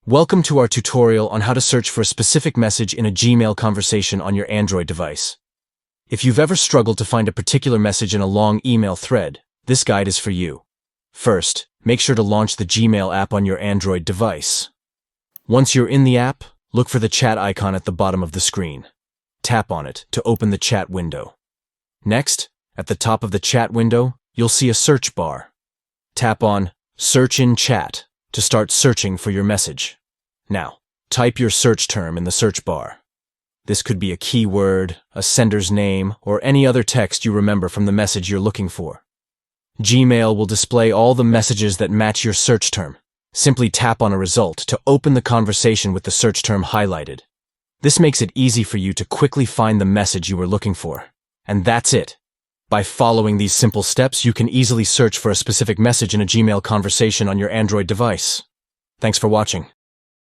Welcome to our tutorial on how to search for a specific message in a Gmail conversation on your Android device. If you've ever struggled to find a particular message in a long email thread, this guide is for you. First, make sure to launch the Gmail app on your Android device. Once you're in the app, look for the chat icon at the bottom of the screen. Tap on it to open the chat window. Next, at the top of the chat window, you'll see a search bar. Tap on Search in Chat to start searching for your message. Now, type your search term in the search bar. This could be a keyword, a sender's name, or any other text you remember from the message you're looking for. Gmail will display all the messages that match your search term. Simply tap on a result to open the conversation with the search term highlighted. This makes it easy for you to quickly find the message you were looking for. And that's it. By following these simple steps, you can easily search for a specific message in a Gmail conversation on your Android device. Thanks for watching.